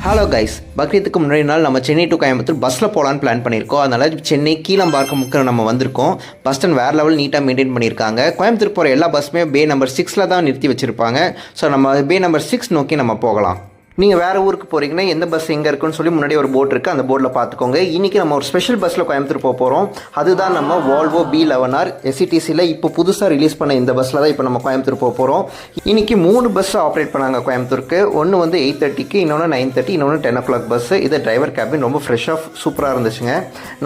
Hello guys, பக்ரீத்துக்கு முன்னாடி நாள் நம்ம சென்னை டு கோயம்புத்தூர் பஸ்ஸில் போகலான்னு பிளான் பண்ணியிருக்கோம். அதனால் சென்னை கீழம்பாக்கம் நம்ம வந்திருக்கோம். பஸ் ஸ்டாண்ட் வேறு லெவல் நீட்டாக மெயின்டைன் பண்ணியிருக்காங்க. கோயம்புத்தூர் போகிற எல்லா பஸ்ஸுமே பே நம்பர் 6 தான் நிறுத்தி வச்சுருப்பாங்க. ஸோ நம்ம பே நம்பர் 6 நோக்கி நம்ம போகலாம். நீங்கள் வேறு ஊருக்கு போகிறீங்கன்னா எந்த பஸ் எங்கே இருக்குன்னு சொல்லி முன்னாடி ஒரு போர்டு இருக்குது, அந்த போர்டில் பார்த்துக்கோங்க. இன்றைக்கி நம்ம ஒரு ஸ்பெஷல் பஸ்ஸில் கோயம்புத்தூர் போக போகிறோம். அதுதான் நம்ம வால்வோ B11R SETCயில் இப்போ புதுசாக ரிலீஸ் பண்ண இந்த பஸ்ஸில் தான் இப்போ நம்ம கோயம்புத்தூர் போக போகிறோம். இன்றைக்கி 3 பஸ் ஆப்ரேட் பண்ணாங்க கோயம்புத்தூருக்கு. ஒன்று வந்து 8:30க்கு, இன்னொன்று 9:30, இன்னொன்று 10 o'clock பஸ்ஸு. இது டிரைவர் கேபின் ரொம்ப ஃப்ரெஷ்ஷாக சூப்பராக இருந்துச்சுங்க.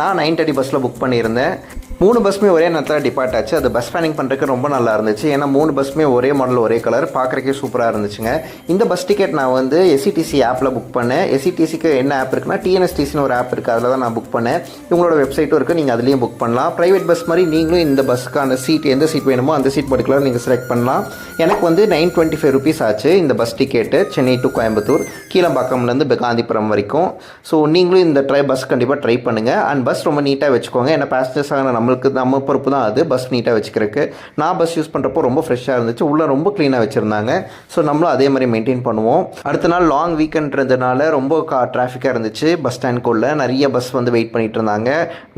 நான் 9:30 பஸ்ஸில் புக் பண்ணியிருந்தேன். 3 பஸ்ஸுமே ஒரே நேரத்தில் டிபார்ட் ஆச்சு. அது பஸ் பிளானிங் பண்ணுறதுக்கு ரொம்ப நல்லா இருந்துச்சு. ஏன்னா 3 பஸ்ஸுமே ஒரே மாடல் ஒரே கலர், பார்க்குறக்கே சூப்பராக இருந்துச்சுங்க. இந்த பஸ் டிக்கெட் நான் வந்து SETC ஆப்பில் புக் பண்ணேன். SETCக்கு என்ன ஆப் இருக்குன்னா TNSTCன்னு ஒரு ஆப் இருக்குது, அதில் தான் நான் புக் பண்ணேன். இவங்களோட வெப்சைட்டும் இருக்குது, நீங்கள் அதுலேயும் புக் பண்ணலாம். ப்ரைவேட் பஸ் மாதிரி நீங்களும் இந்த பஸ்ஸுக்கான சீட் எந்த சீட் வேணுமோ அந்த சீட் பர்டிகுலர் நீங்கள் செலக்ட் பண்ணலாம். எனக்கு வந்து 925 rupees ஆச்சு இந்த bus ticket, Chennai to Coimbatore, கீழம்பாக்கம்லேருந்து காந்திபுரம் வரைக்கும். ஸோ நீங்களும் இந்த பஸ் கண்டிப்பாக ட்ரை பண்ணுங்கள். அண்ட் பஸ் ரொம்ப நீட்டாக வச்சுக்கோங்க. ஏன்னா பேசஞ்சர்ஸாக நம்ம பொறுப்பு தான் அது பஸ் நீட்டாக வச்சுக்கிறதுக்கு. நான் பஸ் யூஸ் பண்ணுறப்போ ரொம்ப ஃப்ரெஷ்ஷாக இருந்துச்சு, உள்ளே ரொம்ப க்ளீனாக வச்சுருந்தாங்க. ஸோ நம்மளும் அதே மாதிரி மெயின்டைன் பண்ணுவோம். அடுத்த நாள் லாங் வீக்கெண்ட்றதுனால ரொம்ப டிராஃபிக்காக இருந்துச்சு. பஸ் ஸ்டாண்ட்குள்ளே நிறைய பஸ் வந்து வெயிட் பண்ணிகிட்டு இருந்தாங்க.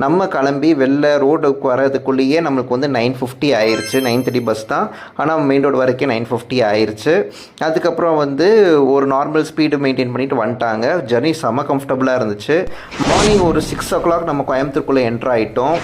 நம்ம கிளம்பி வெளில ரோடுக்கு வரதுக்குள்ளேயே நம்மளுக்கு வந்து 9:50 ஆயிடுச்சு. 9:30 பஸ் தான், ஆனால் மெயின் ரோடு வரைக்கும் 9:50 ஆயிடுச்சு. அதுக்கப்புறம் வந்து ஒரு நார்மல் ஸ்பீடு மெயின்டைன் பண்ணிட்டு வந்துட்டாங்க. ஜர்னி செம்ம கம்ஃபர்டபுளாக இருந்துச்சு. மார்னிங் ஒரு 6 o'clock நம்ம கோயம்புத்தூருக்குள்ளே என்ட்ரு ஆகிட்டோம்.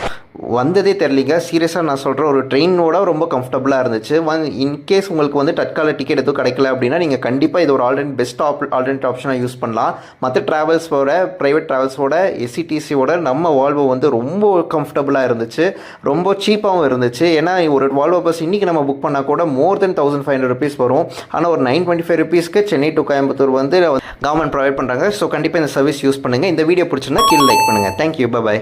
வந்ததே தெரியலிங்க, சீரியஸாக நான் சொல்கிறேன். ஒரு ட்ரெயினோட ரொம்ப கம்ஃபர்டபுளாக இருந்துச்சு. இன்கேஸ் உங்களுக்கு வந்து தற்கால டிக்கெட் எதுவும் கிடைக்கல அப்படின்னா நீங்கள் கண்டிப்பாக இது ஒரு ஆல்டர்னேட் ஆப்ஷனாக யூஸ் பண்ணலாம். மற்ற ட்ராவல்ஸோட, ப்ரைவேட் ட்ராவல்ஸோட, SETCயோட நம்ம வால்வோ வந்து ரொம்ப கம்ஃபர்டபுளாக இருந்துச்சு, ரொம்ப சீப்பாகவும் இருந்துச்சு. ஏன்னா ஒரு வால்வோ பஸ் இன்றைக்கி நம்ம புக் பண்ணால் கூட மோர் தென் 1500 rupees வரும். ஆனால் ஒரு 925 rupeesக்கு சென்னை டு கோயம்புத்தூர் வந்து கவர்மெண்ட் ப்ரொவைட் பண்ணுறாங்க. ஸோ கண்டிப்பாக இந்த சர்வீஸ் யூஸ் பண்ணுங்கள். இந்த வீடியோ பிடிச்சிருந்தா கீழே லைக் பண்ணுங்கள். Thank you, by.